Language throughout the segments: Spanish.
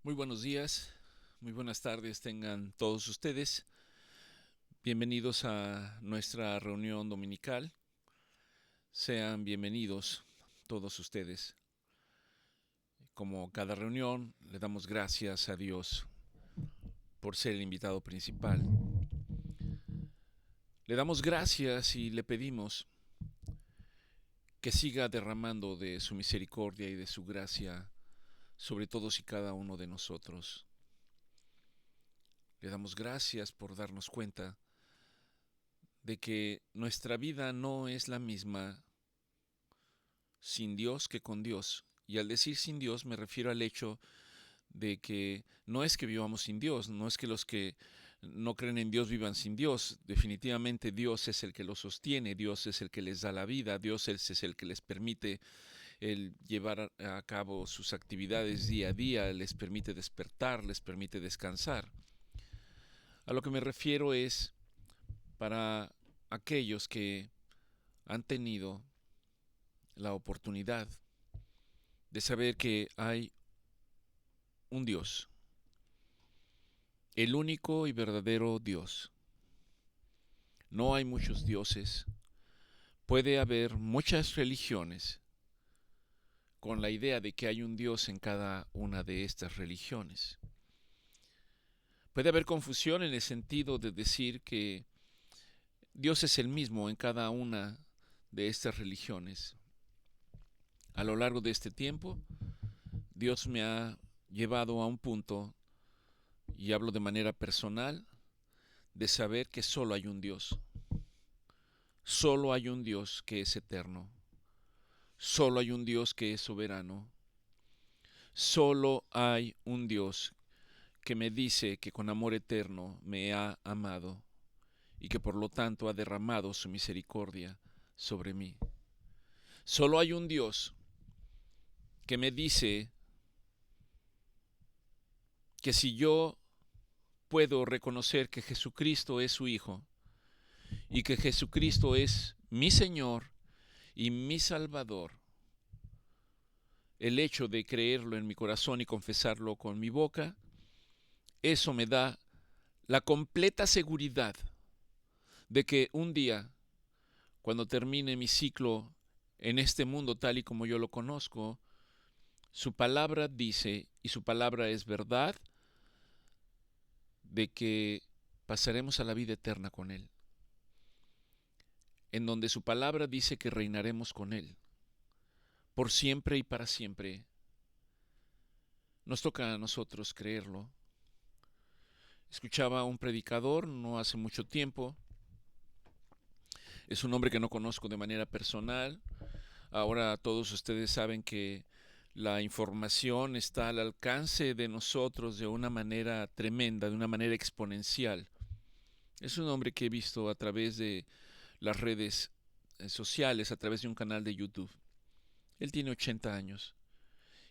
Muy buenos días, muy buenas tardes tengan todos ustedes. Bienvenidos a nuestra reunión dominical. Sean bienvenidos todos ustedes. Como cada reunión, le damos gracias a Dios por ser el invitado principal. Le damos gracias y le pedimos que siga derramando de su misericordia y de su gracia sobre todos y cada uno de nosotros. Le damos gracias por darnos cuenta de que nuestra vida no es la misma sin Dios que con Dios. Y al decir sin Dios me refiero al hecho de que no es que vivamos sin Dios, no es que los que no creen en Dios vivan sin Dios. Definitivamente Dios es el que los sostiene, Dios es el que les da la vida, Dios es el que les permite el llevar a cabo sus actividades día a día, les permite despertar, les permite descansar. A lo que me refiero es para aquellos que han tenido la oportunidad de saber que hay un Dios, el único y verdadero Dios. No hay muchos dioses. Puede haber muchas religiones con la idea de que hay un Dios en cada una de estas religiones. Puede haber confusión en el sentido de decir que Dios es el mismo en cada una de estas religiones. A lo largo de este tiempo, Dios me ha llevado a un punto, y hablo de manera personal, de saber que solo hay un Dios. Solo hay un Dios que es eterno. Solo hay un Dios que es soberano. Solo hay un Dios que me dice que con amor eterno me ha amado y que por lo tanto ha derramado su misericordia sobre mí. Solo hay un Dios que me dice que si yo puedo reconocer que Jesucristo es su Hijo y que Jesucristo es mi Señor y mi Salvador, el hecho de creerlo en mi corazón y confesarlo con mi boca, eso me da la completa seguridad de que un día, cuando termine mi ciclo en este mundo tal y como yo lo conozco, su palabra dice, y su palabra es verdad, de que pasaremos a la vida eterna con Él, en donde su palabra dice que reinaremos con Él, por siempre y para siempre. Nos toca a nosotros creerlo. Escuchaba a un predicador no hace mucho tiempo. Es un hombre que no conozco de manera personal. Ahora todos ustedes saben que la información está al alcance de nosotros de una manera tremenda, de una manera exponencial. Es un hombre que he visto a través de las redes sociales, a través de un canal de YouTube. Él tiene 80 años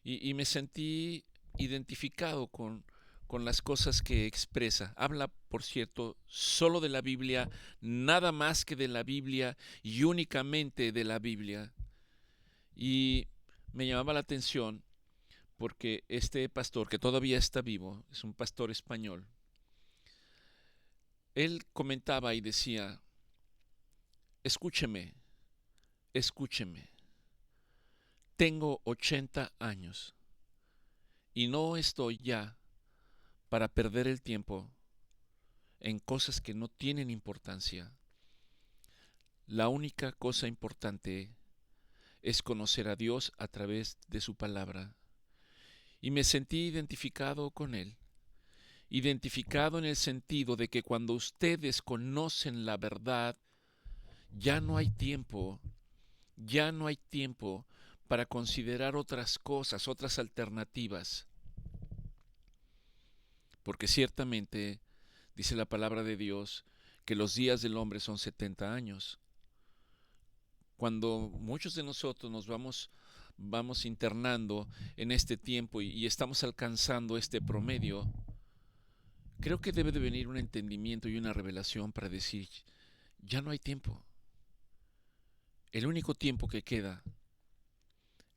y me sentí identificado con las cosas que expresa. Habla, por cierto, solo de la Biblia, nada más que de la Biblia y únicamente de la Biblia. Y me llamaba la atención porque este pastor, que todavía está vivo, es un pastor español, él comentaba y decía, escúcheme, escúcheme, tengo 80 años y no estoy ya para perder el tiempo en cosas que no tienen importancia. La única cosa importante es conocer a Dios a través de su palabra. Y me sentí identificado con él. Identificado en el sentido de que cuando ustedes conocen la verdad, ya no hay tiempo, ya no hay tiempo para considerar otras cosas, otras alternativas. Porque ciertamente dice la palabra de Dios que los días del hombre son 70 años. Cuando muchos de nosotros nos vamos internando en este tiempo y estamos alcanzando este promedio, creo que debe de venir un entendimiento y una revelación para decir, ya no hay tiempo. El único tiempo que queda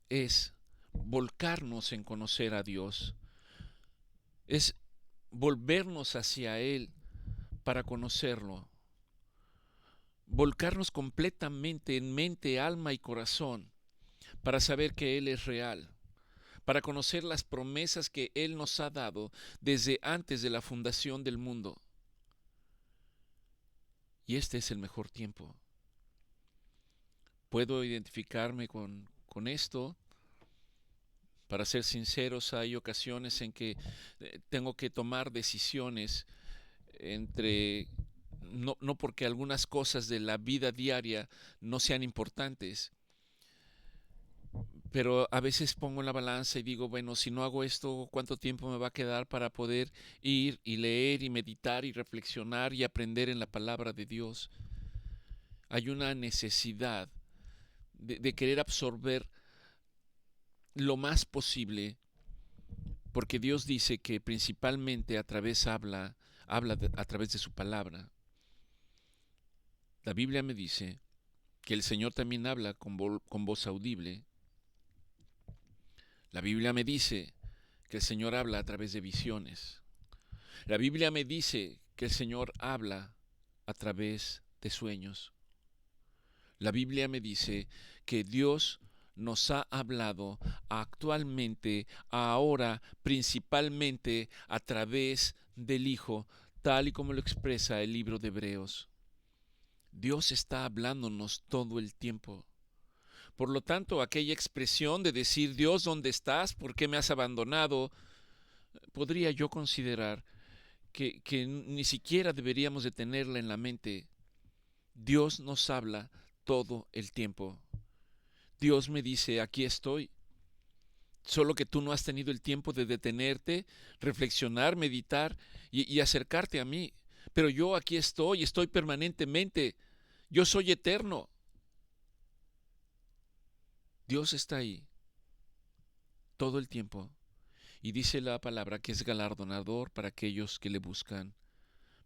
es volcarnos en conocer a Dios, es volvernos hacia Él para conocerlo, volcarnos completamente en mente, alma y corazón para saber que Él es real, para conocer las promesas que Él nos ha dado desde antes de la fundación del mundo. Y este es el mejor tiempo. Puedo identificarme con esto. Para ser sinceros, hay ocasiones en que tengo que tomar decisiones entre, no porque algunas cosas de la vida diaria no sean importantes, pero a veces pongo en la balanza y digo, bueno, si no hago esto, ¿cuánto tiempo me va a quedar para poder ir y leer y meditar y reflexionar y aprender en la palabra de Dios? Hay una necesidad de querer absorber lo más posible, porque Dios dice que principalmente a través a través de su palabra. La Biblia me dice que el Señor también habla con voz audible. La Biblia me dice que el Señor habla a través de visiones. La Biblia me dice que el Señor habla a través de sueños. La Biblia me dice que Dios nos ha hablado actualmente, ahora, principalmente a través del Hijo, tal y como lo expresa el libro de Hebreos. Dios está hablándonos todo el tiempo. Por lo tanto, aquella expresión de decir, Dios, ¿dónde estás? ¿Por qué me has abandonado? Podría yo considerar que ni siquiera deberíamos de tenerla en la mente. Dios nos habla todo el tiempo. Dios me dice, aquí estoy. Solo que tú no has tenido el tiempo de detenerte, reflexionar, meditar y acercarte a mí. Pero yo aquí estoy permanentemente. Yo soy eterno. Dios está ahí todo el tiempo. Y dice la palabra que es galardonador para aquellos que le buscan,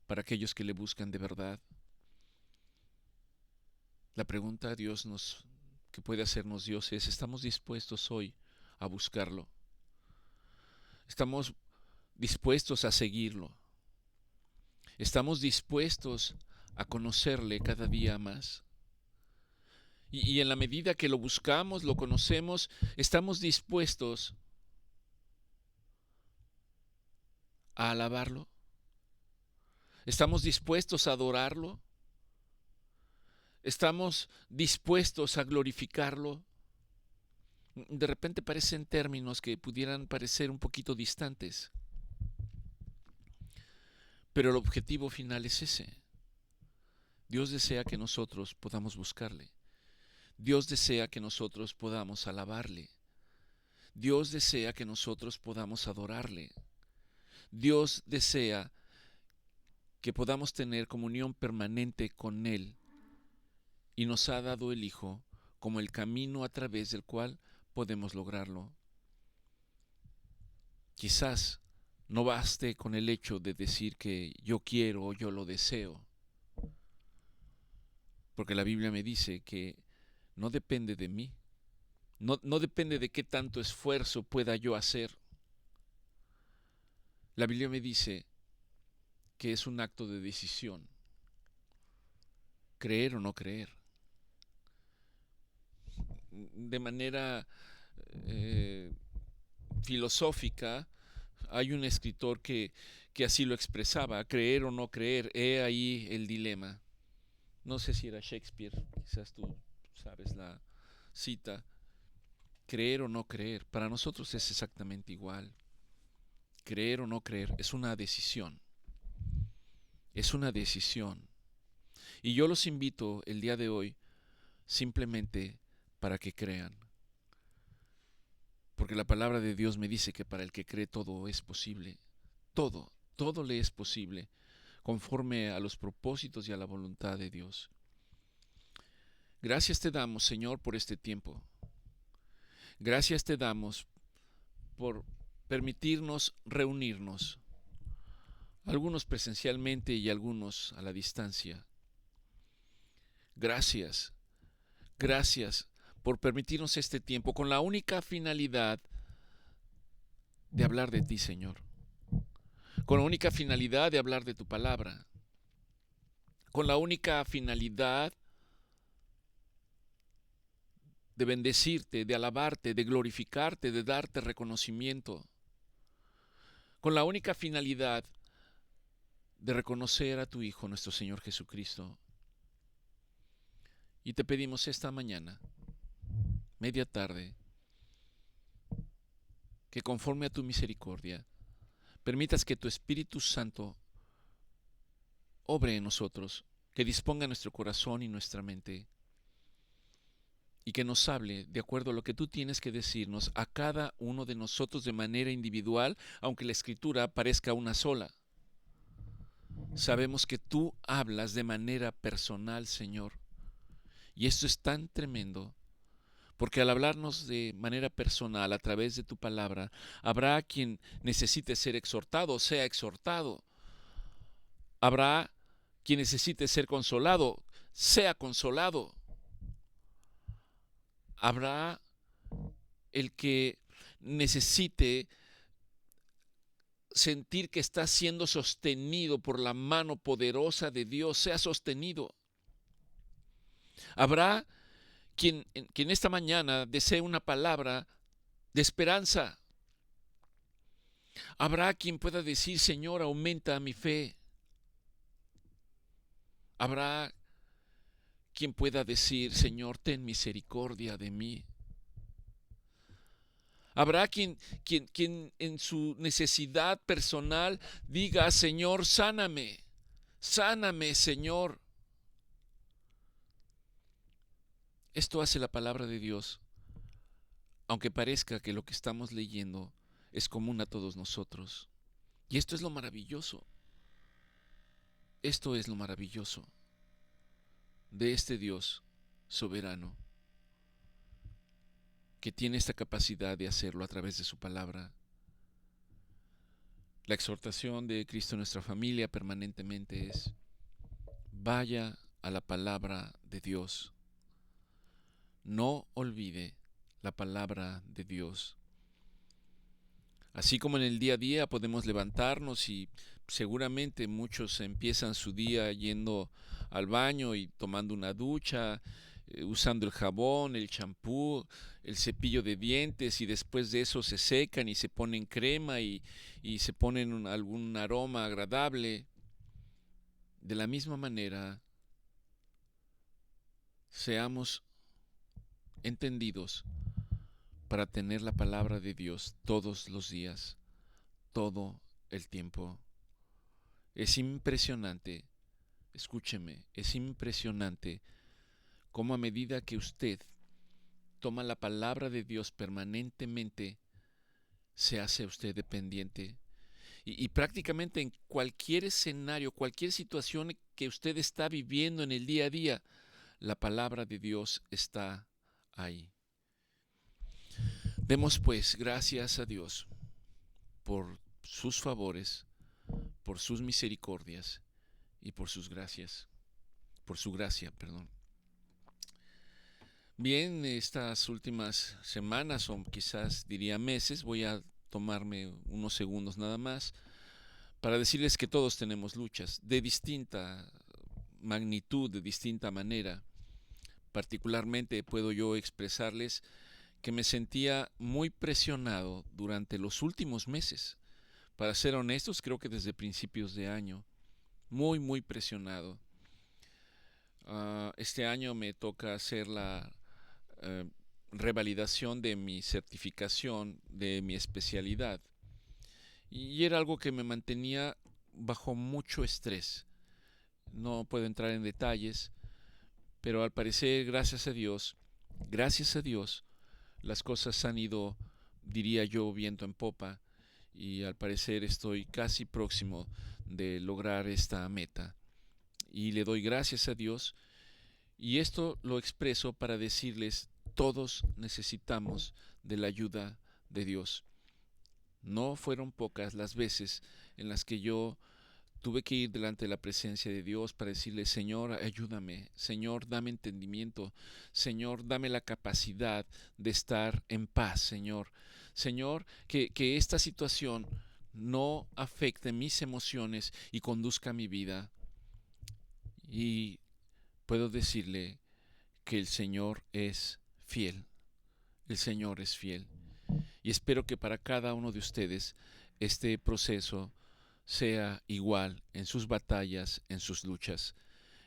para aquellos que le buscan de verdad. La pregunta a Dios que puede hacernos Dios es, ¿estamos dispuestos hoy a buscarlo? ¿Estamos dispuestos a seguirlo? ¿Estamos dispuestos a conocerle cada día más? Y en la medida que lo buscamos, lo conocemos, estamos dispuestos a alabarlo. ¿Estamos dispuestos a adorarlo? ¿Estamos dispuestos a glorificarlo? De repente parecen términos que pudieran parecer un poquito distantes, pero el objetivo final es ese. Dios desea que nosotros podamos buscarle. Dios desea que nosotros podamos alabarle. Dios desea que nosotros podamos adorarle. Dios desea que podamos tener comunión permanente con Él y nos ha dado el Hijo como el camino a través del cual podemos lograrlo. Quizás no baste con el hecho de decir que yo quiero o yo lo deseo, porque la Biblia me dice que no depende de mí, no depende de qué tanto esfuerzo pueda yo hacer. La Biblia me dice que es un acto de decisión, creer o no creer. De manera filosófica, hay un escritor que así lo expresaba, creer o no creer, he ahí el dilema. No sé si era Shakespeare, quizás tú sabes la cita, creer o no creer, para nosotros es exactamente igual. Creer o no creer es una decisión, es una decisión. Y yo los invito el día de hoy simplemente para que crean. Porque la palabra de Dios me dice que para el que cree todo es posible. Todo le es posible, conforme a los propósitos y a la voluntad de Dios. Gracias te damos, Señor, por este tiempo. Gracias te damos por permitirnos reunirnos, algunos presencialmente y algunos a la distancia. Gracias, gracias por permitirnos este tiempo con la única finalidad de hablar de ti, Señor. con la única finalidad de hablar de tu palabra, con la única finalidad de bendecirte, de alabarte, de glorificarte, de darte reconocimiento, con la única finalidad de reconocer a tu Hijo, nuestro Señor Jesucristo. Y te pedimos esta mañana, media tarde, que conforme a tu misericordia, permitas que tu Espíritu Santo obre en nosotros, que disponga nuestro corazón y nuestra mente, y que nos hable de acuerdo a lo que tú tienes que decirnos a cada uno de nosotros de manera individual, aunque la Escritura parezca una sola. Sabemos que tú hablas de manera personal, Señor, y esto es tan tremendo, porque al hablarnos de manera personal a través de tu palabra, habrá quien necesite ser exhortado, sea exhortado. Habrá quien necesite ser consolado, sea consolado. Habrá el que necesite sentir que está siendo sostenido por la mano poderosa de Dios, sea sostenido. Habrá quien esta mañana desee una palabra de esperanza. Habrá quien pueda decir, Señor, aumenta mi fe. Habrá quien pueda decir, Señor, ten misericordia de mí. Habrá quien en su necesidad personal diga, Señor, sáname, sáname, Señor. Esto hace la palabra de Dios, aunque parezca que lo que estamos leyendo es común a todos nosotros. Y esto es lo maravilloso. Esto es lo maravilloso de este Dios soberano, que tiene esta capacidad de hacerlo a través de su palabra. La exhortación de Cristo en nuestra familia permanentemente es: vaya a la palabra de Dios. No olvide la palabra de Dios. Así como en el día a día podemos levantarnos y seguramente muchos empiezan su día yendo al baño y tomando una ducha, usando el jabón, el champú, el cepillo de dientes, y después de eso se secan y se ponen crema y se ponen algún aroma agradable. De la misma manera, seamos entendidos para tener la palabra de Dios todos los días, todo el tiempo. Es impresionante, escúcheme, es impresionante cómo a medida que usted toma la palabra de Dios permanentemente, se hace usted dependiente. Y prácticamente en cualquier escenario, cualquier situación que usted está viviendo en el día a día, la palabra de Dios está ahí. Demos pues gracias a Dios por sus favores, por sus misericordias y por sus gracias, por su gracia, perdón. Bien, estas últimas semanas, o quizás diría meses, voy a tomarme unos segundos nada más para decirles que todos tenemos luchas de distinta magnitud, de distinta manera. Particularmente puedo yo expresarles que me sentía muy presionado durante los últimos meses. Para ser honestos, creo que desde principios de año, muy presionado. Este año me toca hacer la revalidación de mi certificación, de mi especialidad. Y era algo que me mantenía bajo mucho estrés. No puedo entrar en detalles, pero al parecer, gracias a Dios, las cosas han ido, diría yo, viento en popa, y al parecer estoy casi próximo de lograr esta meta. Y le doy gracias a Dios, y esto lo expreso para decirles: todos necesitamos de la ayuda de Dios. No fueron pocas las veces en las que yo tuve que ir delante de la presencia de Dios para decirle: Señor, ayúdame, Señor, dame entendimiento, Señor, dame la capacidad de estar en paz, Señor. Señor, que esta situación no afecte mis emociones y conduzca mi vida. Y puedo decirle que el Señor es fiel. El Señor es fiel. Y espero que para cada uno de ustedes este proceso sea igual en sus batallas, en sus luchas.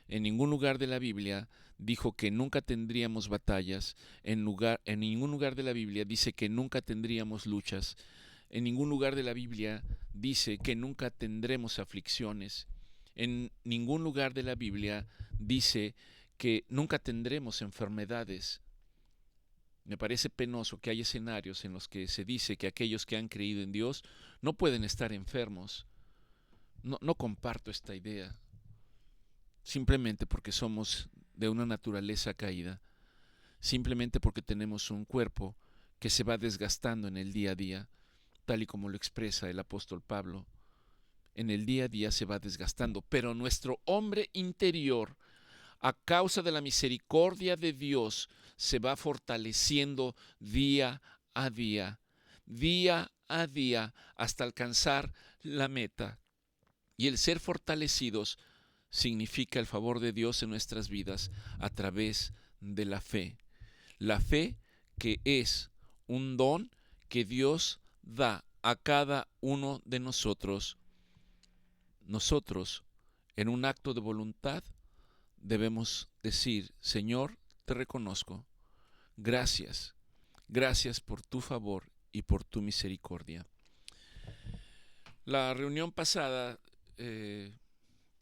En ningún lugar de la Biblia dijo que nunca tendríamos batallas. En ningún lugar de la Biblia dice que nunca tendríamos luchas. En ningún lugar de la Biblia dice que nunca tendremos aflicciones. En ningún lugar de la Biblia dice que nunca tendremos enfermedades. Me parece penoso que hay escenarios en los que se dice que aquellos que han creído en Dios no pueden estar enfermos. No comparto esta idea, simplemente porque somos de una naturaleza caída, simplemente porque tenemos un cuerpo que se va desgastando en el día a día, tal y como lo expresa el apóstol Pablo. En el día a día se va desgastando, pero nuestro hombre interior, a causa de la misericordia de Dios, se va fortaleciendo día a día, hasta alcanzar la meta. Y el ser fortalecidos significa el favor de Dios en nuestras vidas a través de la fe. La fe que es un don que Dios da a cada uno de nosotros. Nosotros, en un acto de voluntad, debemos decir: Señor, te reconozco. Gracias. Gracias por tu favor y por tu misericordia. La reunión pasada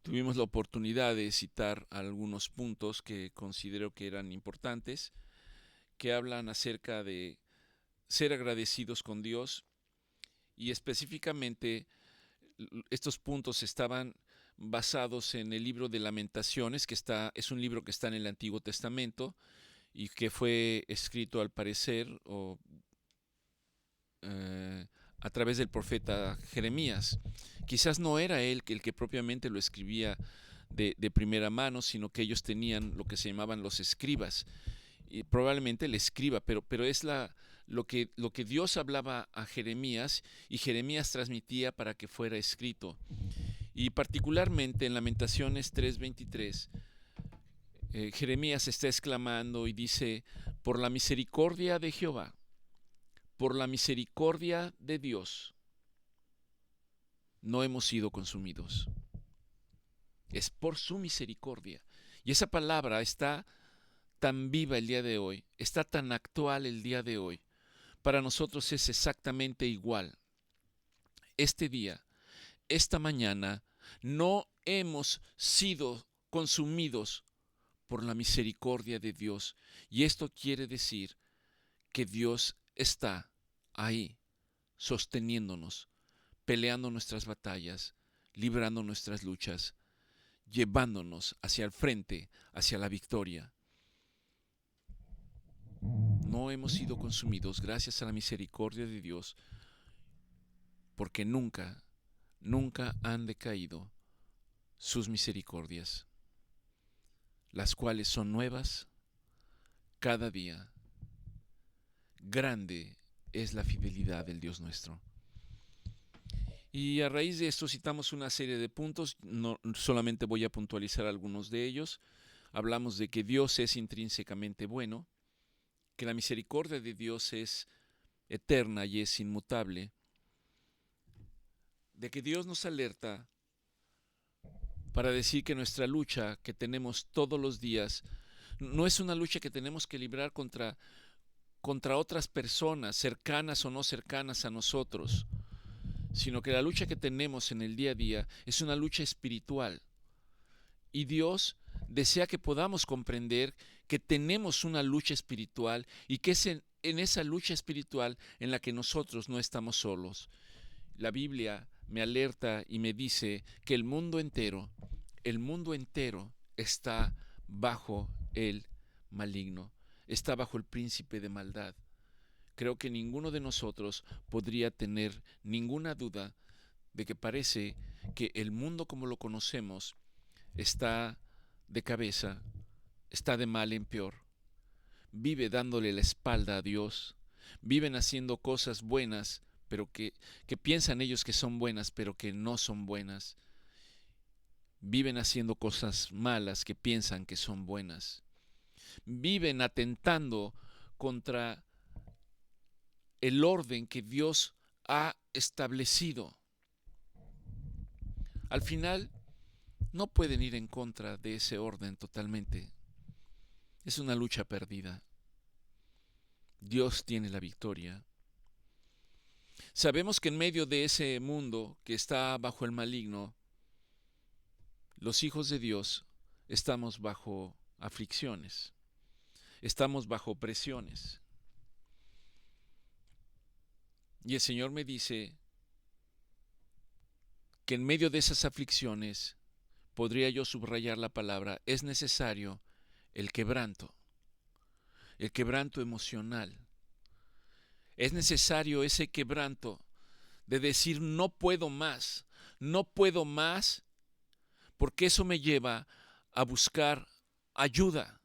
tuvimos la oportunidad de citar algunos puntos que considero que eran importantes, que hablan acerca de ser agradecidos con Dios, y específicamente estos puntos estaban basados en el libro de Lamentaciones, que es un libro que está en el Antiguo Testamento y que fue escrito al parecer a través del profeta Jeremías. Quizás no era él el que propiamente lo escribía de primera mano, sino que ellos tenían lo que se llamaban los escribas, y probablemente el escriba, pero es lo que Dios hablaba a Jeremías y Jeremías transmitía para que fuera escrito. Y particularmente en Lamentaciones 3:23, Jeremías está exclamando y dice: por la misericordia de Jehová, por la misericordia de Dios, no hemos sido consumidos. Es por su misericordia. Y esa palabra está tan viva el día de hoy, está tan actual el día de hoy. Para nosotros es exactamente igual. Este día, esta mañana, no hemos sido consumidos por la misericordia de Dios. Y esto quiere decir que Dios está ahí, sosteniéndonos, peleando nuestras batallas, librando nuestras luchas, llevándonos hacia el frente, hacia la victoria. No hemos sido consumidos gracias a la misericordia de Dios, porque nunca han decaído sus misericordias, las cuales son nuevas cada día. Grande es la fidelidad del Dios nuestro. Y a raíz de esto citamos una serie de puntos, no solamente voy a puntualizar algunos de ellos. Hablamos de que Dios es intrínsecamente bueno, que la misericordia de Dios es eterna y es inmutable, de que Dios nos alerta para decir que nuestra lucha que tenemos todos los días no es una lucha que tenemos que librar contra otras personas, cercanas o no cercanas a nosotros, sino que la lucha que tenemos en el día a día es una lucha espiritual. Y Dios desea que podamos comprender que tenemos una lucha espiritual y que es en esa lucha espiritual en la que nosotros no estamos solos. La Biblia me alerta y me dice que el mundo entero está bajo el maligno, está bajo el príncipe de maldad. Creo que ninguno de nosotros podría tener ninguna duda de que parece que el mundo como lo conocemos está de cabeza, está de mal en peor, vive dándole la espalda a Dios, viven haciendo cosas buenas, pero que piensan ellos que son buenas, pero que no son buenas. Viven haciendo cosas malas que piensan que son buenas. Viven atentando contra el orden que Dios ha establecido. Al final, no pueden ir en contra de ese orden totalmente. Es una lucha perdida. Dios tiene la victoria. Sabemos que en medio de ese mundo que está bajo el maligno, los hijos de Dios estamos bajo aflicciones, estamos bajo presiones. Y el Señor me dice que en medio de esas aflicciones podría yo subrayar la palabra, es necesario el quebranto emocional. Es necesario ese quebranto de decir no puedo más, porque eso me lleva a buscar ayuda.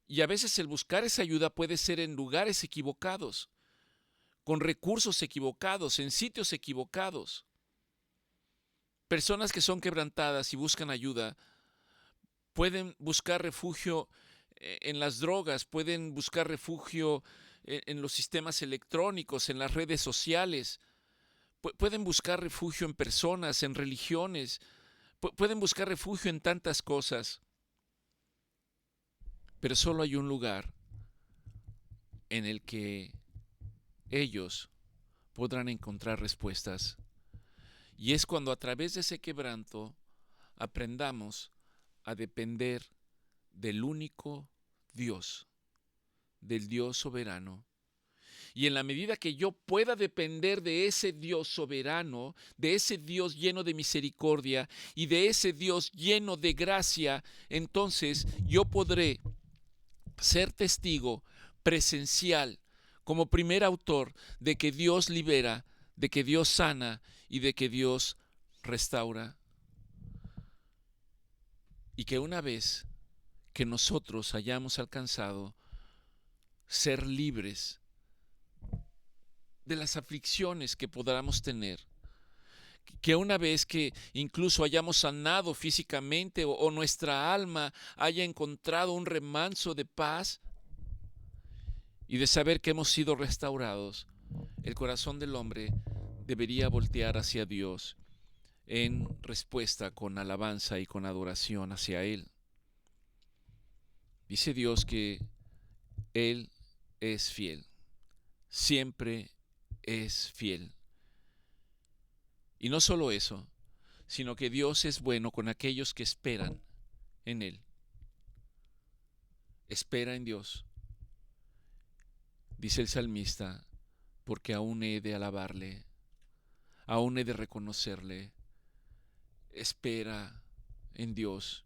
Y a veces el buscar esa ayuda puede ser en lugares equivocados, con recursos equivocados, en sitios equivocados. Personas que son quebrantadas y buscan ayuda pueden buscar refugio en las drogas, pueden buscar refugio en los sistemas electrónicos, en las redes sociales, pueden buscar refugio en personas, en religiones, pueden buscar refugio en tantas cosas, pero solo hay un lugar en el que ellos podrán encontrar respuestas, y es cuando a través de ese quebranto aprendamos a depender del único Dios, del Dios soberano. Y en la medida que yo pueda depender de ese Dios soberano, de ese Dios lleno de misericordia y de ese Dios lleno de gracia, entonces yo podré ser testigo presencial, como primer autor, de que Dios libera, de que Dios sana y de que Dios restaura. Y que una vez que nosotros hayamos alcanzado ser libres de las aflicciones que podamos tener, que una vez que incluso hayamos sanado físicamente o nuestra alma haya encontrado un remanso de paz y de saber que hemos sido restaurados, el corazón del hombre debería voltear hacia Dios en respuesta con alabanza y con adoración hacia Él. Dice Dios que Él es fiel, siempre es fiel. Y no solo eso, sino que Dios es bueno con aquellos que esperan en Él. Espera en Dios. Dice el salmista, porque aún he de alabarle, aún he de reconocerle. Espera en Dios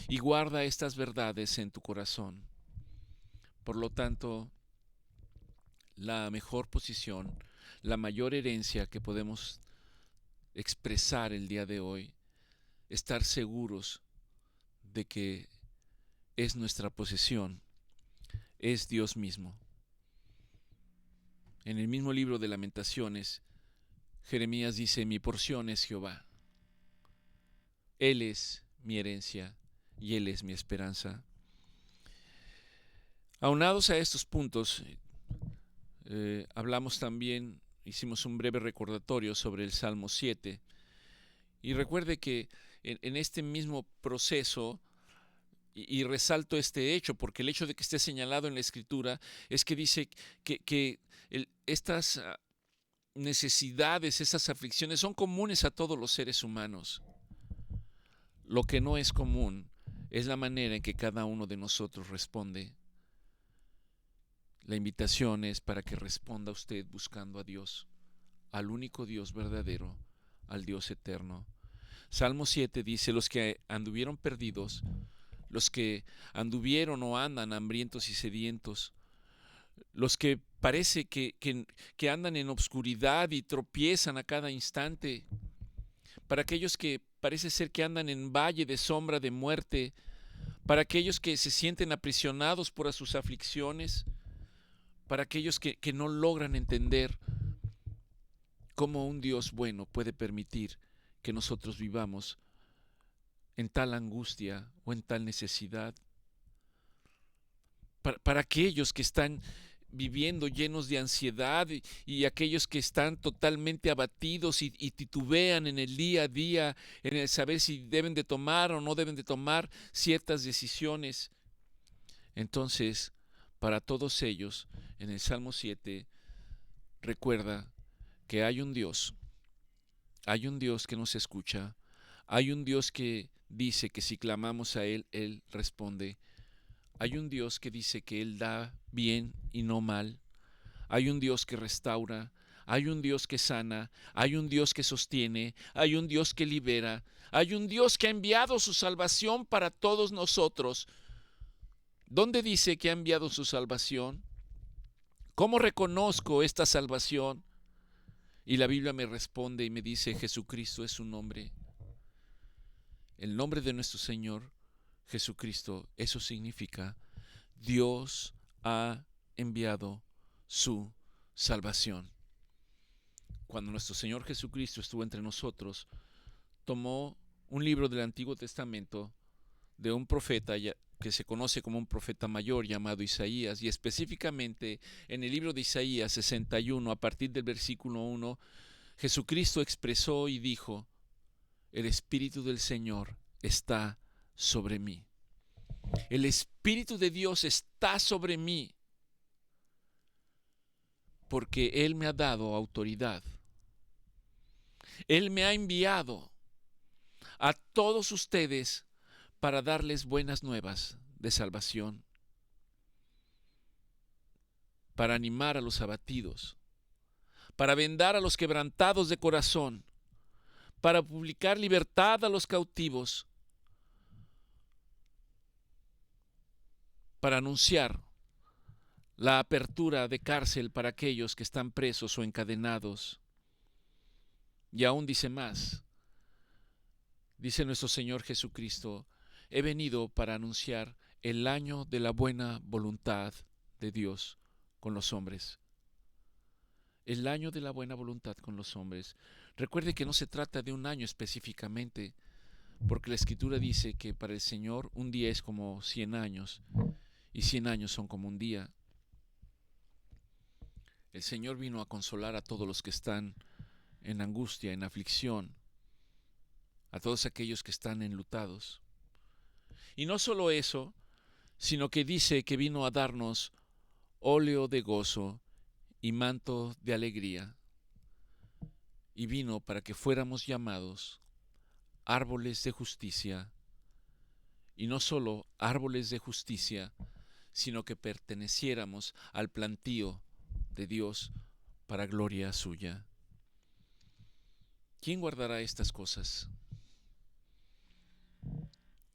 y guarda estas verdades en tu corazón. Por lo tanto, la mejor posición, la mayor herencia que podemos expresar el día de hoy, estar seguros de que es nuestra posesión, es Dios mismo. En el mismo libro de Lamentaciones, Jeremías dice, mi porción es Jehová. Él es mi herencia y Él es mi esperanza. Aunados a estos puntos, hablamos también, hicimos un breve recordatorio sobre el Salmo 7. Y recuerde que en este mismo proceso, y resalto este hecho, porque el hecho de que esté señalado en la Escritura es que dice que estas necesidades, esas aflicciones son comunes a todos los seres humanos. Lo que no es común es la manera en que cada uno de nosotros responde. La invitación es para que responda usted buscando a Dios, al único Dios verdadero, al Dios eterno. Salmo 7 dice, los que anduvieron perdidos, los que anduvieron o andan hambrientos y sedientos, los que parece que andan en obscuridad y tropiezan a cada instante, para aquellos que parece ser que andan en valle de sombra de muerte, para aquellos que se sienten aprisionados por sus aflicciones, para aquellos que no logran entender ¿Cómo un Dios bueno puede permitir que nosotros vivamos en tal angustia o en tal necesidad? Para aquellos que están viviendo llenos de ansiedad y aquellos que están totalmente abatidos y titubean en el día a día, en el saber si deben de tomar o no deben de tomar ciertas decisiones. Entonces, para todos ellos, en el Salmo 7, recuerda que hay un Dios que nos escucha, hay un Dios que dice que si clamamos a Él, Él responde. Hay un Dios que dice que Él da bien y no mal. Hay un Dios que restaura. Hay un Dios que sana. Hay un Dios que sostiene. Hay un Dios que libera. Hay un Dios que ha enviado su salvación para todos nosotros. ¿Dónde dice que ha enviado su salvación? ¿Cómo reconozco esta salvación? Y la Biblia me responde y me dice: Jesucristo es su nombre. El nombre de nuestro Señor Jesucristo, eso significa: Dios ha enviado su salvación. Cuando nuestro Señor Jesucristo estuvo entre nosotros, tomó un libro del Antiguo Testamento de un profeta que se conoce como un profeta mayor llamado Isaías, y específicamente en el libro de Isaías 61, a partir del versículo 1, Jesucristo expresó y dijo: el Espíritu del Señor está sobre mí. El Espíritu de Dios está sobre mí porque Él me ha dado autoridad. Él me ha enviado a todos ustedes para darles buenas nuevas de salvación, para animar a los abatidos, para vendar a los quebrantados de corazón, para publicar libertad a los cautivos, para anunciar la apertura de cárcel para aquellos que están presos o encadenados. Y aún dice más, dice nuestro Señor Jesucristo: he venido para anunciar el año de la buena voluntad de Dios con los hombres. El año de la buena voluntad con los hombres. Recuerde que no se trata de un año específicamente, porque la Escritura dice que para el Señor un día es como 100 años y 100 años son como un día. El Señor vino a consolar a todos los que están en angustia, en aflicción, a todos aquellos que están enlutados. Y no solo eso, sino que dice que vino a darnos óleo de gozo y manto de alegría. Y vino para que fuéramos llamados árboles de justicia. Y no solo árboles de justicia, sino que perteneciéramos al plantío de Dios para gloria suya. ¿Quién guardará estas cosas?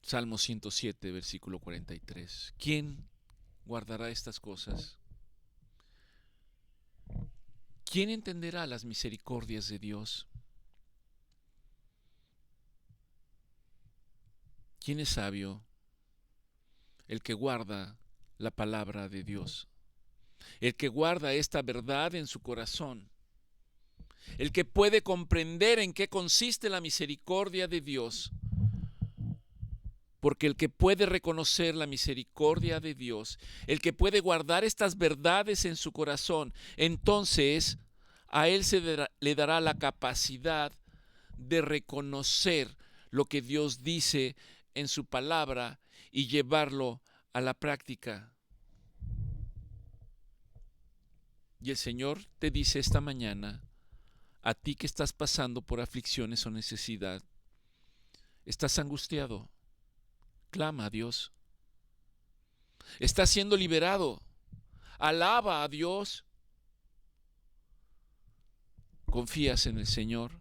Salmo 107, versículo 43. ¿Quién guardará estas cosas? ¿Quién entenderá las misericordias de Dios? ¿Quién es sabio? El que guarda la palabra de Dios, el que guarda esta verdad en su corazón, el que puede comprender en qué consiste la misericordia de Dios. Porque el que puede reconocer la misericordia de Dios, el que puede guardar estas verdades en su corazón, entonces a él le dará la capacidad de reconocer lo que Dios dice en su palabra y llevarlo a la práctica. Y el Señor te dice esta mañana, a ti que estás pasando por aflicciones o necesidad, estás angustiado, clama a Dios. Estás siendo liberado, alaba a Dios. Confías en el Señor,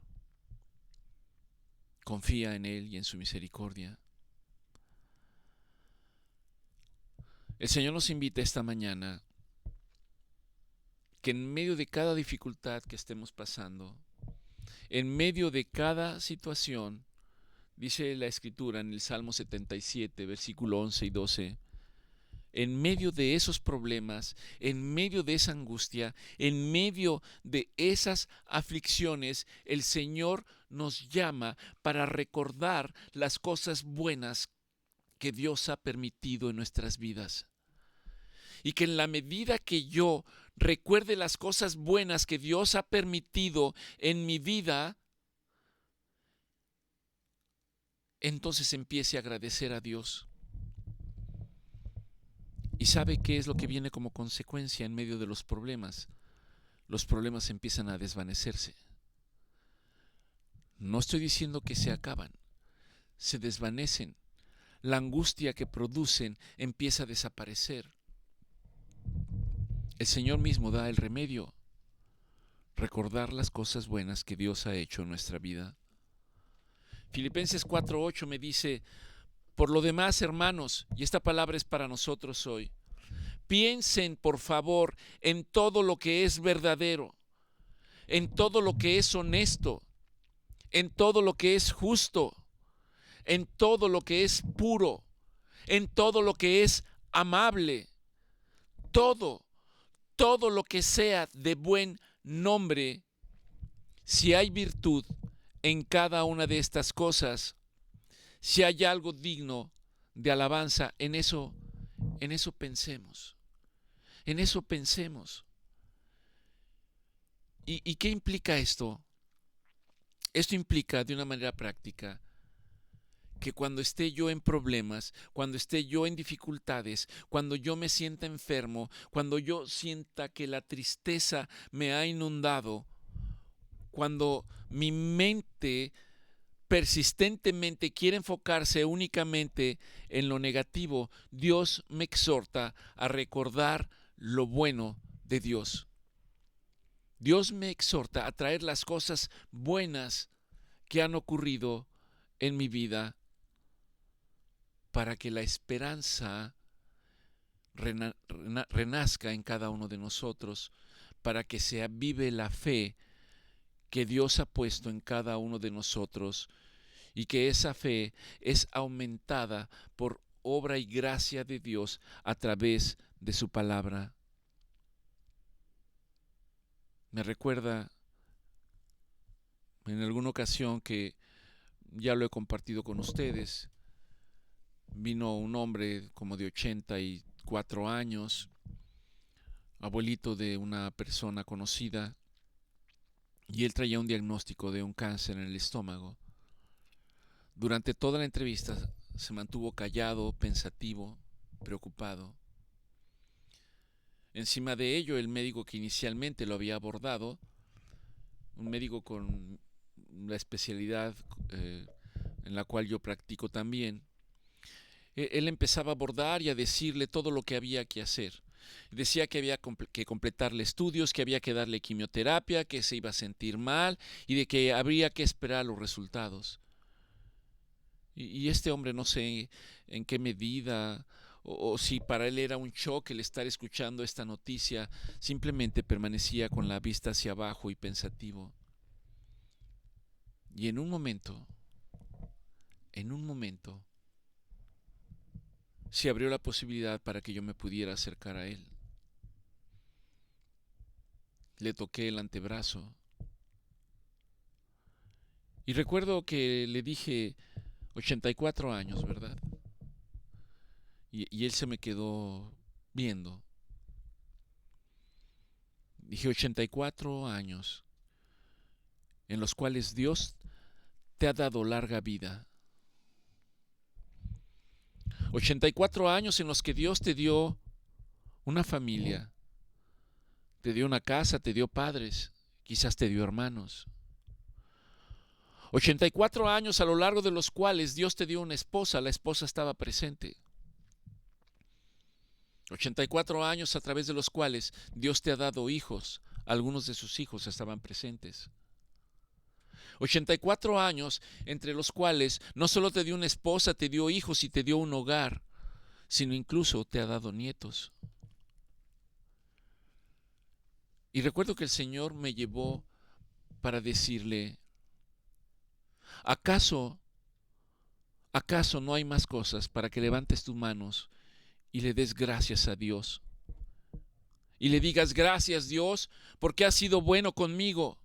confía en Él y en su misericordia. El Señor nos invita esta mañana que en medio de cada dificultad que estemos pasando, en medio de cada situación, dice la Escritura en el Salmo 77, versículo 11 y 12, en medio de esos problemas, en medio de esa angustia, en medio de esas aflicciones, el Señor nos llama para recordar las cosas buenas que Dios ha permitido en nuestras vidas. Y que en la medida que yo recuerde las cosas buenas que Dios ha permitido en mi vida, entonces empiece a agradecer a Dios. ¿Y sabe qué es lo que viene como consecuencia en medio de los problemas? Los problemas empiezan a desvanecerse. No estoy diciendo que se acaban, se desvanecen. La angustia que producen empieza a desaparecer. El Señor mismo da el remedio. Recordar las cosas buenas que Dios ha hecho en nuestra vida. Filipenses 4:8 me dice: por lo demás, hermanos, y esta palabra es para nosotros hoy, piensen, por favor, en todo lo que es verdadero, en todo lo que es honesto, en todo lo que es justo, en todo lo que es puro, en todo lo que es amable, todo lo que sea de buen nombre, si hay virtud en cada una de estas cosas, si hay algo digno de alabanza, en eso pensemos. En eso pensemos. ¿Y qué implica esto? Esto implica, de una manera práctica, que cuando esté yo en problemas, cuando esté yo en dificultades, cuando yo me sienta enfermo, cuando yo sienta que la tristeza me ha inundado, cuando mi mente persistentemente quiere enfocarse únicamente en lo negativo, Dios me exhorta a recordar lo bueno de Dios. Dios me exhorta a traer las cosas buenas que han ocurrido en mi vida para que la esperanza renazca en cada uno de nosotros, para que se avive la fe que Dios ha puesto en cada uno de nosotros y que esa fe es aumentada por obra y gracia de Dios a través de su palabra. Me recuerda en alguna ocasión que ya lo he compartido con ustedes. Vino un hombre como de 84 años, abuelito de una persona conocida, y él traía un diagnóstico de un cáncer en el estómago. Durante toda la entrevista se mantuvo callado, pensativo, preocupado. Encima de ello, el médico que inicialmente lo había abordado, un médico con la especialidad en la cual yo practico también, él empezaba a abordar y a decirle todo lo que había que hacer. Decía que había que completarle estudios, que había que darle quimioterapia, que se iba a sentir mal y de que habría que esperar los resultados. Y este hombre, no sé en qué medida o si para él era un shock el estar escuchando esta noticia, simplemente permanecía con la vista hacia abajo y pensativo. Y en un momento, se abrió la posibilidad para que yo me pudiera acercar a él. Le toqué el antebrazo y recuerdo que le dije 84 años, ¿verdad? Y él se me quedó viendo. Dije 84 años en los cuales Dios te ha dado larga vida. 84 años en los que Dios te dio una familia, te dio una casa, te dio padres, quizás te dio hermanos. 84 años a lo largo de los cuales Dios te dio una esposa, la esposa estaba presente. 84 años a través de los cuales Dios te ha dado hijos, algunos de sus hijos estaban presentes. 84 años entre los cuales no solo te dio una esposa, te dio hijos y te dio un hogar, sino incluso te ha dado nietos. Y recuerdo que el Señor me llevó para decirle, ¿acaso no hay más cosas para que levantes tus manos y le des gracias a Dios. Y le digas: gracias, Dios, porque has sido bueno conmigo.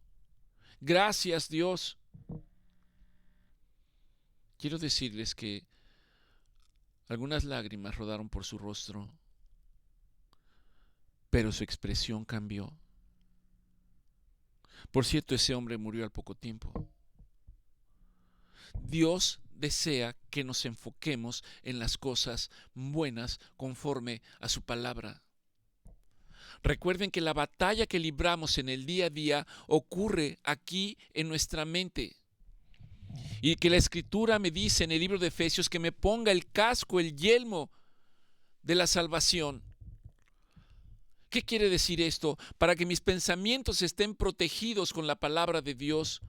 Gracias, Dios. Quiero decirles que algunas lágrimas rodaron por su rostro, pero su expresión cambió. Por cierto, ese hombre murió al poco tiempo. Dios desea que nos enfoquemos en las cosas buenas conforme a su palabra. Recuerden que la batalla que libramos en el día a día ocurre aquí en nuestra mente. Y que la Escritura me dice en el libro de Efesios que me ponga el casco, el yelmo de la salvación. ¿Qué quiere decir esto? Para que mis pensamientos estén protegidos con la palabra de Dios.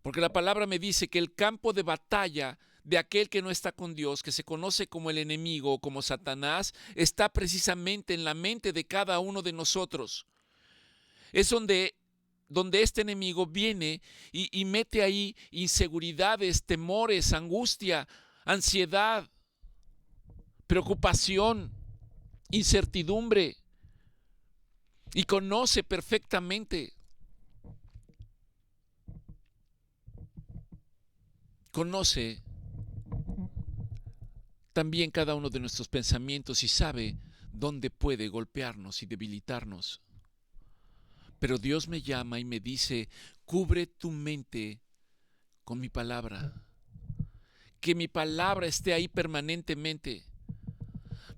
Porque la palabra me dice que el campo de batalla de aquel que no está con Dios, que se conoce como el enemigo o como Satanás, está precisamente en la mente de cada uno de nosotros. Es donde este enemigo viene y mete ahí inseguridades, temores, angustia, ansiedad, preocupación, incertidumbre, y conoce perfectamente. Conoce también cada uno de nuestros pensamientos y sabe dónde puede golpearnos y debilitarnos. Pero Dios me llama y me dice: cubre tu mente con mi palabra. Que mi palabra esté ahí permanentemente.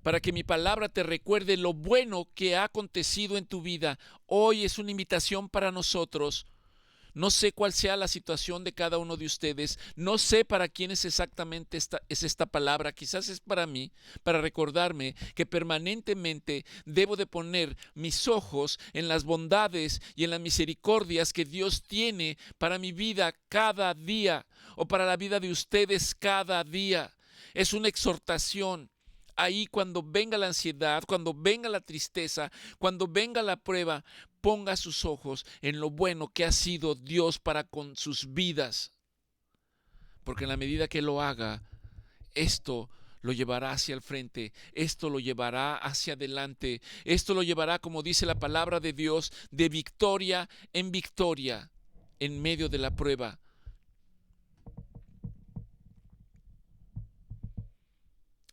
Para que mi palabra te recuerde lo bueno que ha acontecido en tu vida. Hoy es una invitación para nosotros. No sé cuál sea la situación de cada uno de ustedes. No sé para quién es exactamente esta palabra. Quizás es para mí, para recordarme que permanentemente debo de poner mis ojos en las bondades y en las misericordias que Dios tiene para mi vida cada día, o para la vida de ustedes cada día. Es una exhortación. Ahí, cuando venga la ansiedad, cuando venga la tristeza, cuando venga la prueba, ponga sus ojos en lo bueno que ha sido Dios para con sus vidas. Porque en la medida que lo haga, esto lo llevará hacia el frente, esto lo llevará hacia adelante, esto lo llevará, como dice la palabra de Dios, de victoria en victoria en medio de la prueba.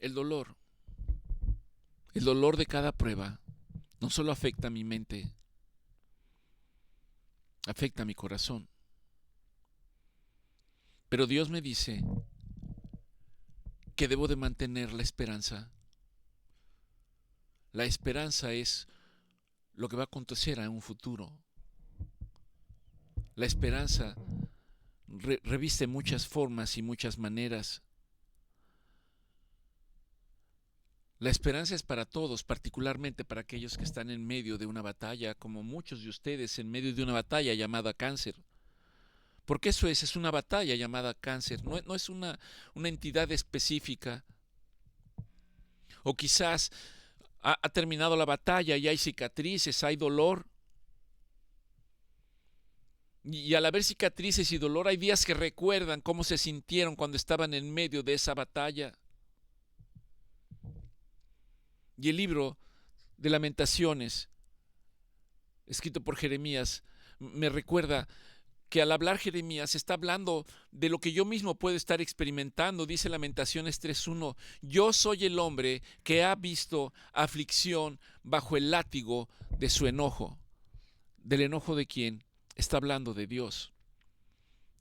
El dolor de cada prueba no solo afecta a mi mente, afecta a mi corazón. Pero Dios me dice que debo de mantener la esperanza. La esperanza es lo que va a acontecer en un futuro. La esperanza reviste muchas formas y muchas maneras. La esperanza es para todos, particularmente para aquellos que están en medio de una batalla, como muchos de ustedes en medio de una batalla llamada cáncer. Porque eso es una batalla llamada cáncer, no es una entidad específica. O quizás ha terminado la batalla y hay cicatrices, hay dolor. Y al haber cicatrices y dolor, hay días que recuerdan cómo se sintieron cuando estaban en medio de esa batalla. Y el libro de Lamentaciones, escrito por Jeremías, me recuerda que al hablar Jeremías está hablando de lo que yo mismo puedo estar experimentando. Dice Lamentaciones 3:1: yo soy el hombre que ha visto aflicción bajo el látigo de su enojo. ¿Del enojo de quién? Está hablando de Dios.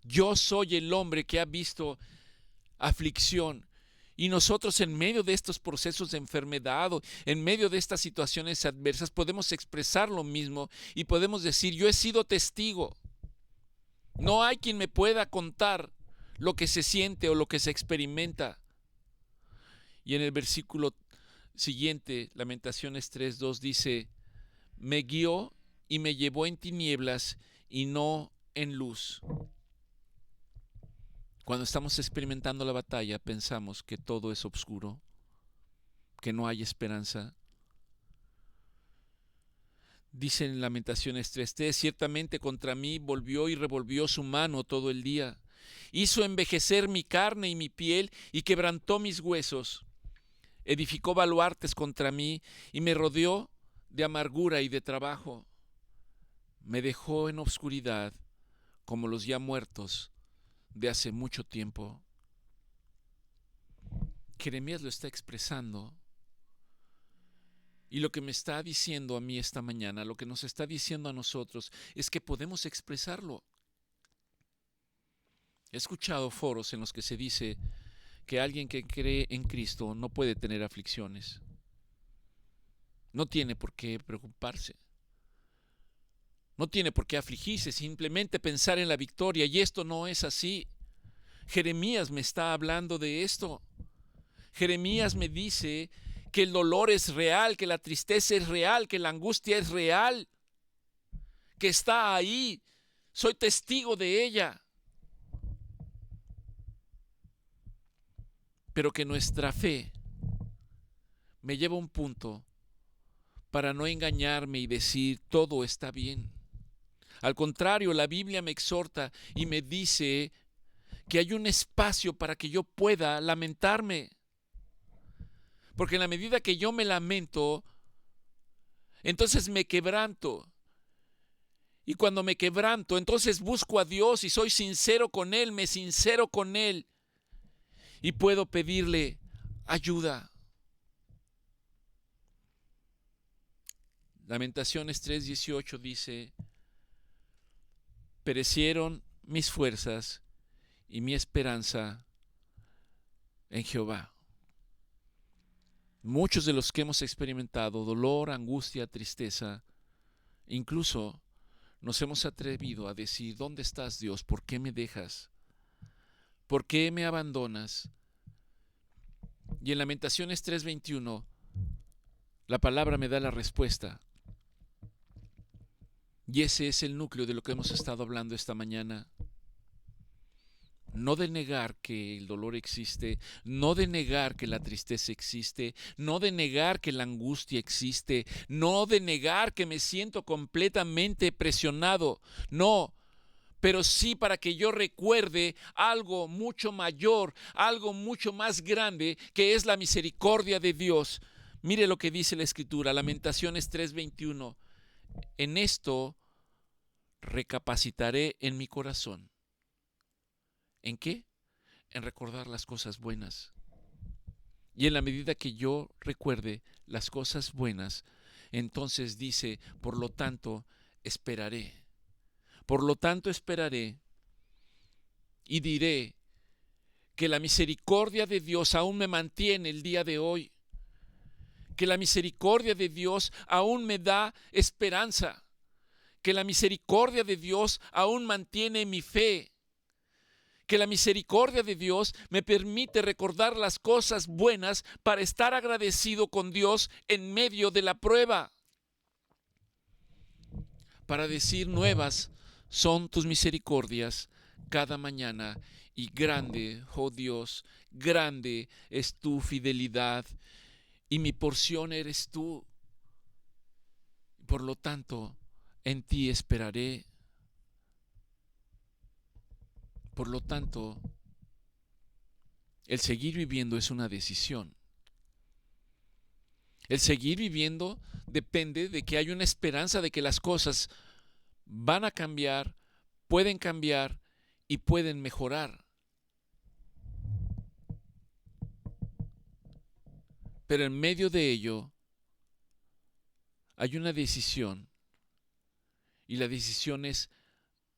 Yo soy el hombre que ha visto aflicción. Y nosotros, en medio de estos procesos de enfermedad o en medio de estas situaciones adversas, podemos expresar lo mismo y podemos decir: yo he sido testigo. No hay quien me pueda contar lo que se siente o lo que se experimenta. Y en el versículo siguiente, Lamentaciones 3:2 dice: me guió y me llevó en tinieblas y no en luz. Cuando estamos experimentando la batalla, pensamos que todo es oscuro, que no hay esperanza. Dice en Lamentaciones 3:3: ciertamente contra mí volvió y revolvió su mano todo el día. Hizo envejecer mi carne y mi piel y quebrantó mis huesos. edificó baluartes contra mí y me rodeó de amargura y de trabajo. Me dejó en obscuridad como los ya muertos de hace mucho tiempo. Jeremías lo está expresando. Y lo que me está diciendo a mí esta mañana, lo que nos está diciendo a nosotros, es que podemos expresarlo. He escuchado foros en los que se dice que alguien que cree en Cristo no puede tener aflicciones. No tiene por qué preocuparse. No tiene por qué afligirse, simplemente pensar en la victoria. Y esto no es así. Jeremías me está hablando de esto. Jeremías me dice que el dolor es real, que la tristeza es real, que la angustia es real, que está ahí. Soy testigo de ella. Pero que nuestra fe me lleva a un punto para no engañarme y decir todo está bien. Al contrario, la Biblia me exhorta y me dice que hay un espacio para que yo pueda lamentarme. Porque en la medida que yo me lamento, entonces me quebranto. Y cuando me quebranto, entonces busco a Dios y soy sincero con Él, me sincero con Él. Y puedo pedirle ayuda. Lamentaciones 3:18 dice: perecieron mis fuerzas y mi esperanza en Jehová. Muchos de los que hemos experimentado dolor, angustia, tristeza, incluso nos hemos atrevido a decir: ¿dónde estás, Dios? ¿Por qué me dejas? ¿Por qué me abandonas? Y en Lamentaciones 3:21 la palabra me da la respuesta. Y ese es el núcleo de lo que hemos estado hablando esta mañana. No de negar que el dolor existe, no de negar que la tristeza existe, no de negar que la angustia existe, no de negar que me siento completamente presionado, no, pero sí para que yo recuerde algo mucho mayor, algo mucho más grande, que es la misericordia de Dios. Mire lo que dice la Escritura, Lamentaciones 3:21. En esto recapacitaré en mi corazón. ¿En qué? En recordar las cosas buenas. Y en la medida que yo recuerde las cosas buenas, entonces dice: por lo tanto, esperaré. Por lo tanto, esperaré y diré que la misericordia de Dios aún me mantiene el día de hoy. Que la misericordia de Dios aún me da esperanza. Que la misericordia de Dios aún mantiene mi fe. Que la misericordia de Dios me permite recordar las cosas buenas para estar agradecido con Dios en medio de la prueba. Para decir: nuevas son tus misericordias cada mañana, y grande, oh Dios, grande es tu fidelidad, y mi porción eres tú. Por lo tanto, en ti esperaré. Por lo tanto, el seguir viviendo es una decisión. El seguir viviendo depende de que hay una esperanza de que las cosas van a cambiar, pueden cambiar y pueden mejorar. Pero en medio de ello hay una decisión, y la decisión es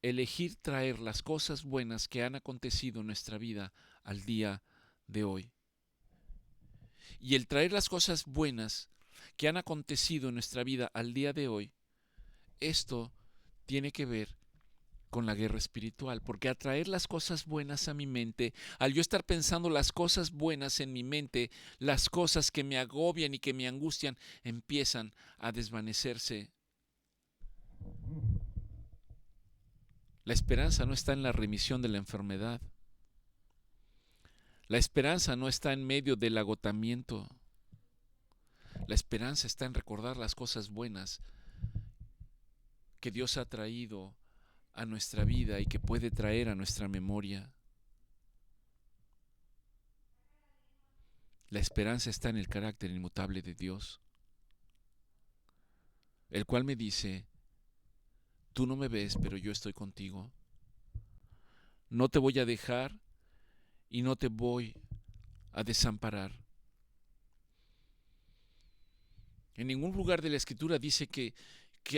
elegir traer las cosas buenas que han acontecido en nuestra vida al día de hoy. Y el traer las cosas buenas que han acontecido en nuestra vida al día de hoy, esto tiene que ver con la guerra espiritual, porque al traer las cosas buenas a mi mente, al yo estar pensando las cosas buenas en mi mente, las cosas que me agobian y que me angustian empiezan a desvanecerse. La esperanza no está en la remisión de la enfermedad. La esperanza no está en medio del agotamiento. La esperanza está en recordar las cosas buenas que Dios ha traído a nuestra vida y que puede traer a nuestra memoria. La esperanza está en el carácter inmutable de Dios, el cual me dice: tú no me ves, pero yo estoy contigo. No te voy a dejar y no te voy a desamparar. En ningún lugar de la Escritura dice que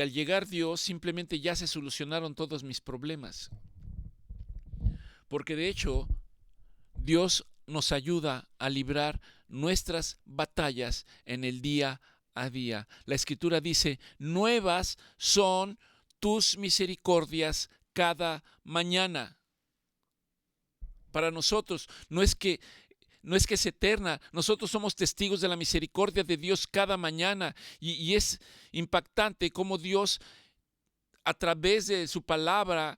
al llegar Dios simplemente ya se solucionaron todos mis problemas. Porque de hecho, Dios nos ayuda a librar nuestras batallas en el día a día. La Escritura dice: nuevas son tus misericordias cada mañana. Para nosotros no es que es eterna, nosotros somos testigos de la misericordia de Dios cada mañana, y es impactante cómo Dios, a través de su palabra,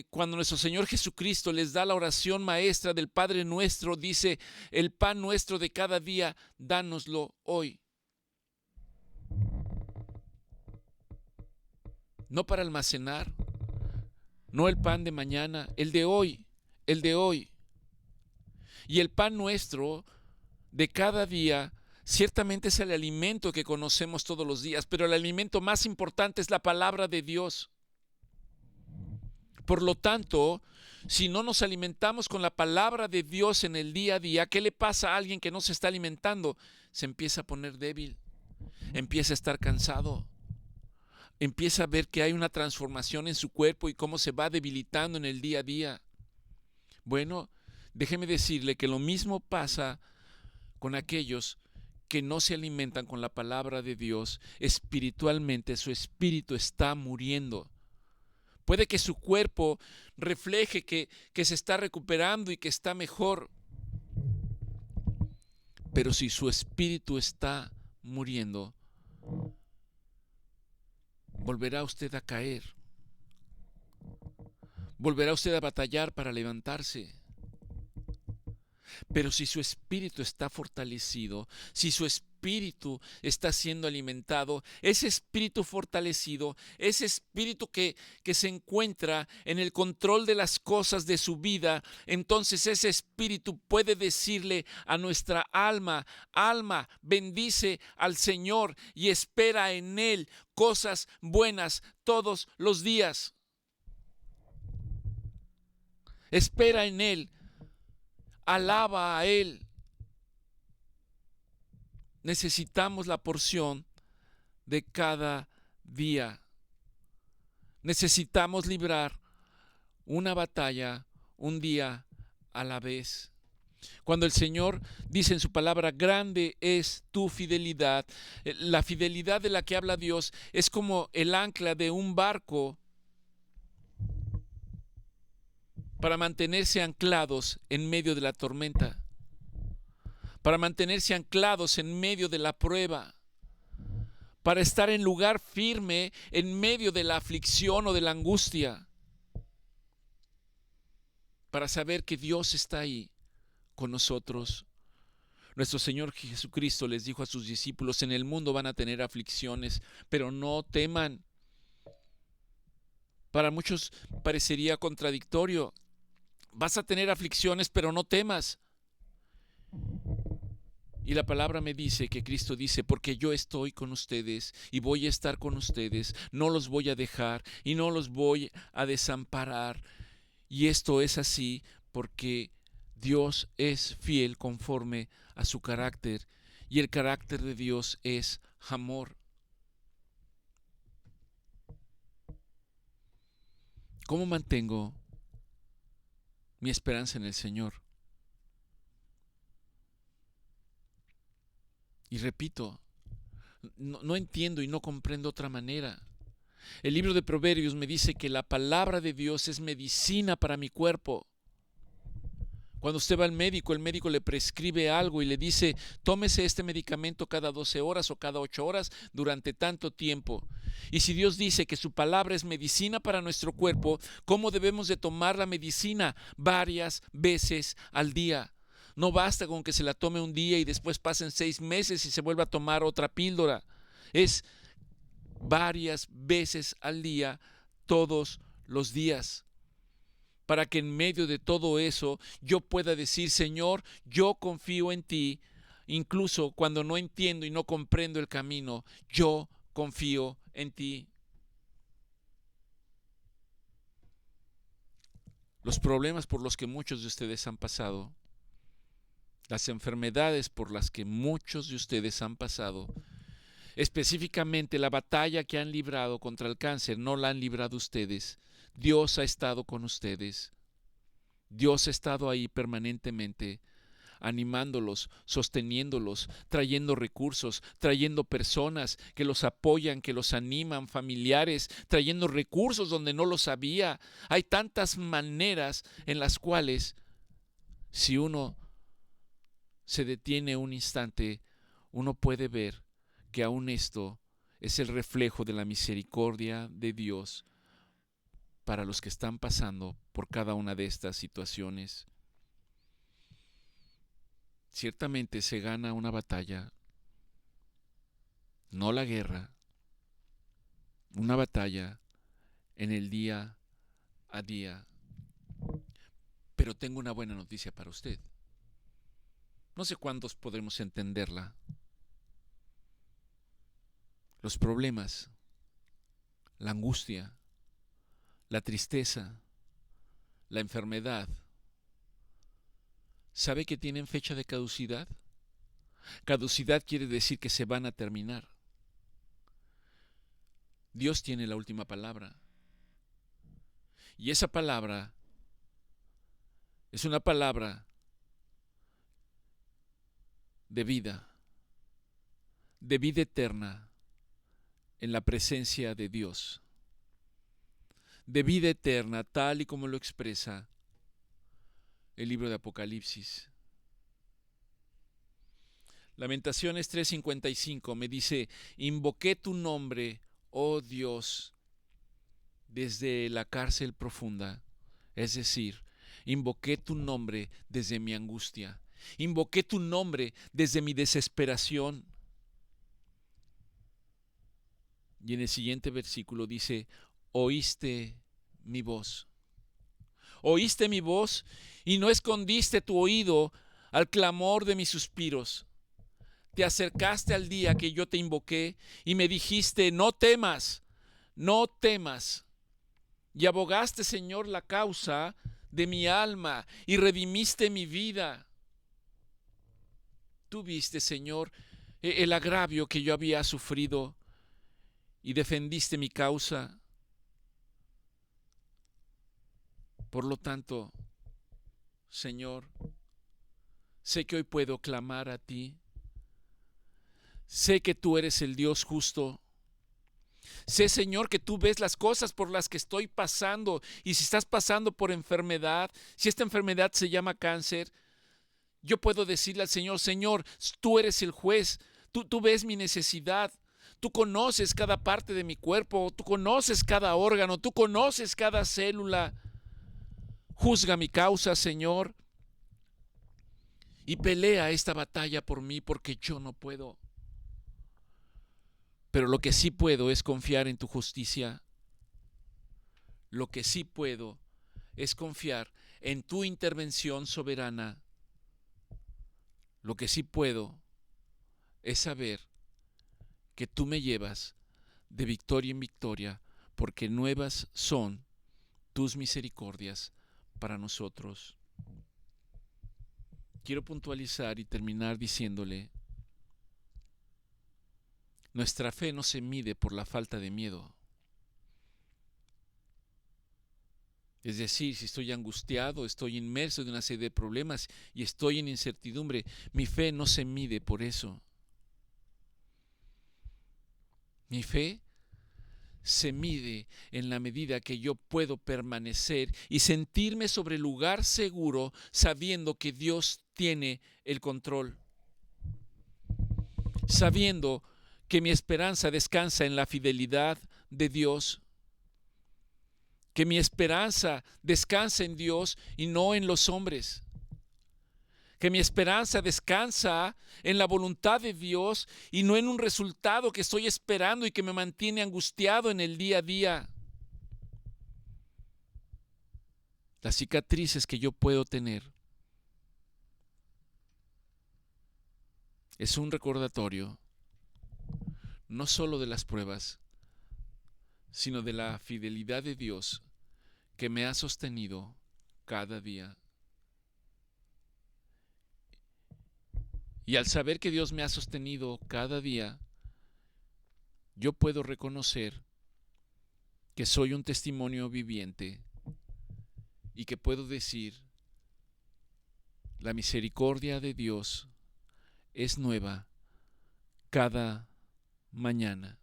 cuando nuestro Señor Jesucristo les da la oración maestra del Padre Nuestro, dice: el pan nuestro de cada día, dánoslo hoy. No para almacenar, no el pan de mañana, el de hoy, el de hoy. Y el pan nuestro de cada día ciertamente es el alimento que conocemos todos los días, pero el alimento más importante es la palabra de Dios. Por lo tanto, si no nos alimentamos con la palabra de Dios en el día a día, ¿qué le pasa a alguien que no se está alimentando? Se empieza a poner débil, empieza a estar cansado, empieza a ver que hay una transformación en su cuerpo y cómo se va debilitando en el día a día. Bueno, déjeme decirle que lo mismo pasa con aquellos que no se alimentan con la palabra de Dios. Espiritualmente su espíritu está muriendo. Puede que su cuerpo refleje que se está recuperando y que está mejor, pero si su espíritu está muriendo, volverá usted a caer. Volverá usted a batallar para levantarse. Pero si su espíritu está fortalecido, si su espíritu está siendo alimentado, ese espíritu fortalecido, ese espíritu que se encuentra en el control de las cosas de su vida, entonces ese espíritu puede decirle a nuestra alma: alma, bendice al Señor y espera en Él cosas buenas todos los días. Espera en Él. Alaba a Él. Necesitamos la porción de cada día. Necesitamos librar una batalla un día a la vez. Cuando el Señor dice en su palabra: grande es tu fidelidad, la fidelidad de la que habla Dios es como el ancla de un barco para mantenerse anclados en medio de la tormenta, para mantenerse anclados en medio de la prueba, para estar en lugar firme en medio de la aflicción o de la angustia, para saber que Dios está ahí con nosotros. Nuestro Señor Jesucristo les dijo a sus discípulos: en el mundo van a tener aflicciones, pero no teman. Para muchos parecería contradictorio. Vas a tener aflicciones, pero no temas. Y la palabra me dice que Cristo dice: porque yo estoy con ustedes y voy a estar con ustedes, no los voy a dejar y no los voy a desamparar. Y esto es así porque Dios es fiel conforme a su carácter, y el carácter de Dios es amor. ¿Cómo mantengo mi esperanza en el Señor? Y repito, no entiendo y no comprendo otra manera. El libro de Proverbios me dice que la palabra de Dios es medicina para mi cuerpo. Cuando usted va al médico, el médico le prescribe algo y le dice: tómese este medicamento cada 12 horas o cada 8 horas durante tanto tiempo. Y si Dios dice que su palabra es medicina para nuestro cuerpo, ¿cómo debemos de tomar la medicina? Varias veces al día. No basta con que se la tome un día y después pasen 6 meses y se vuelva a tomar otra píldora. Es varias veces al día, todos los días, para que en medio de todo eso yo pueda decir: Señor, yo confío en ti, incluso cuando no entiendo y no comprendo el camino, yo confío en ti. Los problemas por los que muchos de ustedes han pasado, las enfermedades por las que muchos de ustedes han pasado, específicamente la batalla que han librado contra el cáncer, no la han librado ustedes. Dios ha estado con ustedes. Dios ha estado ahí permanentemente, animándolos, sosteniéndolos, trayendo recursos, trayendo personas que los apoyan, que los animan, familiares, trayendo recursos donde no los había. Hay tantas maneras en las cuales, si uno se detiene un instante, uno puede ver que aún esto es el reflejo de la misericordia de Dios para los que están pasando por cada una de estas situaciones. Ciertamente se gana una batalla, no la guerra, una batalla en el día a día. Pero tengo una buena noticia para usted. No sé cuántos podremos entenderla. Los problemas, la angustia, la tristeza, la enfermedad, ¿sabe que tienen fecha de caducidad? Caducidad quiere decir que se van a terminar. Dios tiene la última palabra. Y esa palabra es una palabra de vida eterna en la presencia de Dios. De vida eterna, tal y como lo expresa el libro de Apocalipsis. Lamentaciones 3:55 me dice: invoqué tu nombre, oh Dios, desde la cárcel profunda. Es decir, invoqué tu nombre desde mi angustia. Invoqué tu nombre desde mi desesperación. Y en el siguiente versículo dice: oíste mi voz. Oíste mi voz y no escondiste tu oído al clamor de mis suspiros. Te acercaste al día que yo te invoqué y me dijiste: no temas, no temas. Y abogaste, Señor, la causa de mi alma y redimiste mi vida. Tú viste, Señor, el agravio que yo había sufrido y defendiste mi causa. Por lo tanto, Señor, sé que hoy puedo clamar a ti. Sé que tú eres el Dios justo. Sé, Señor, que tú ves las cosas por las que estoy pasando. Y si estás pasando por enfermedad, si esta enfermedad se llama cáncer, yo puedo decirle al Señor: Señor, tú eres el juez. Tú ves mi necesidad. Tú conoces cada parte de mi cuerpo. Tú conoces cada órgano. Tú conoces cada célula. Juzga mi causa, Señor, y pelea esta batalla por mí, porque yo no puedo. Pero lo que sí puedo es confiar en tu justicia. Lo que sí puedo es confiar en tu intervención soberana. Lo que sí puedo es saber que tú me llevas de victoria en victoria, porque nuevas son tus misericordias para nosotros. Quiero puntualizar y terminar diciéndole: nuestra fe no se mide por la falta de miedo. Es decir, si estoy angustiado, estoy inmerso en una serie de problemas y estoy en incertidumbre, mi fe no se mide por eso. Mi fe se mide en la medida que yo puedo permanecer y sentirme sobre el lugar seguro, sabiendo que Dios tiene el control. Sabiendo que mi esperanza descansa en la fidelidad de Dios. Que mi esperanza descansa en Dios y no en los hombres. Que mi esperanza descansa en la voluntad de Dios y no en un resultado que estoy esperando y que me mantiene angustiado en el día a día. Las cicatrices que yo puedo tener es un recordatorio no solo de las pruebas, sino de la fidelidad de Dios que me ha sostenido cada día. Y al saber que Dios me ha sostenido cada día, yo puedo reconocer que soy un testimonio viviente y que puedo decir, la misericordia de Dios es nueva cada mañana.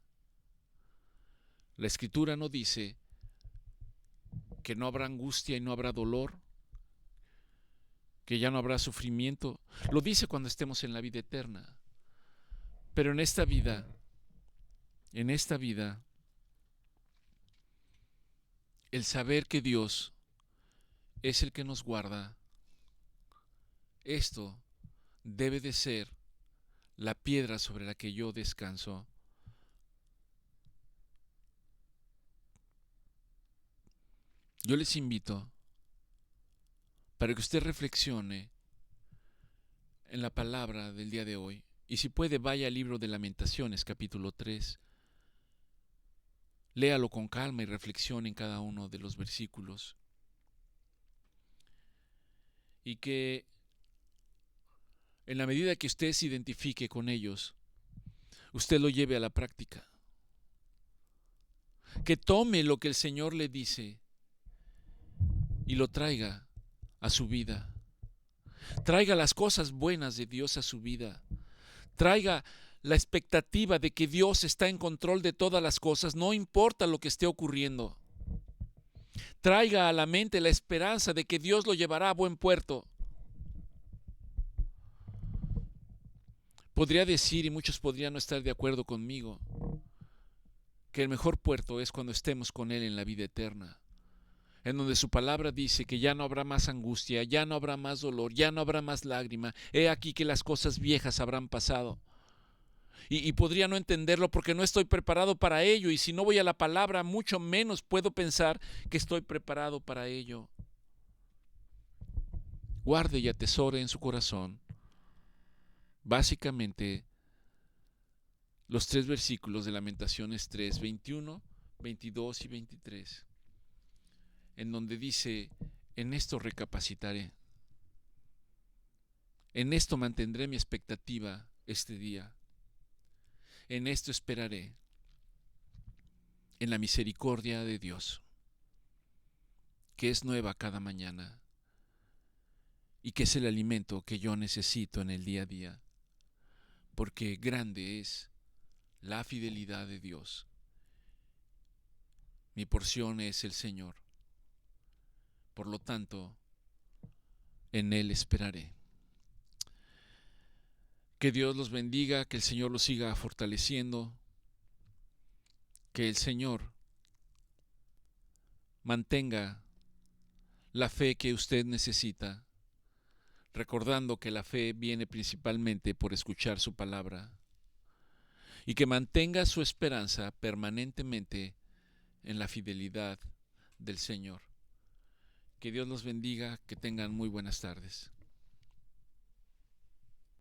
La Escritura no dice que no habrá angustia y no habrá dolor, que ya no habrá sufrimiento. Lo dice cuando estemos en la vida eterna. Pero en esta vida, el saber que Dios es el que nos guarda, esto debe de ser la piedra sobre la que yo descanso. Yo les invito para que usted reflexione en la palabra del día de hoy. Y si puede, vaya al libro de Lamentaciones, capítulo 3. Léalo con calma y reflexione en cada uno de los versículos. Y que en la medida que usted se identifique con ellos, usted lo lleve a la práctica. Que tome lo que el Señor le dice y lo traiga a su vida. Traiga las cosas buenas de Dios a su vida. Traiga la expectativa de que Dios está en control de todas las cosas, no importa lo que esté ocurriendo. Traiga a la mente la esperanza de que Dios lo llevará a buen puerto. Podría decir, y muchos podrían no estar de acuerdo conmigo, que el mejor puerto es cuando estemos con Él en la vida eterna, en donde su palabra dice que ya no habrá más angustia, ya no habrá más dolor, ya no habrá más lágrima. He aquí que las cosas viejas habrán pasado. Y podría no entenderlo porque no estoy preparado para ello, y si no voy a la palabra, mucho menos puedo pensar que estoy preparado para ello. Guarde y atesore en su corazón básicamente los 3 versículos de Lamentaciones 3, 21, 22 y 23, en donde dice: en esto recapacitaré, en esto mantendré mi expectativa este día, en esto esperaré, en la misericordia de Dios, que es nueva cada mañana y que es el alimento que yo necesito en el día a día, porque grande es la fidelidad de Dios. Mi porción es el Señor, por lo tanto, en Él esperaré. Que Dios los bendiga, que el Señor los siga fortaleciendo, que el Señor mantenga la fe que usted necesita, recordando que la fe viene principalmente por escuchar su palabra, y que mantenga su esperanza permanentemente en la fidelidad del Señor. Que Dios los bendiga, que tengan muy buenas tardes.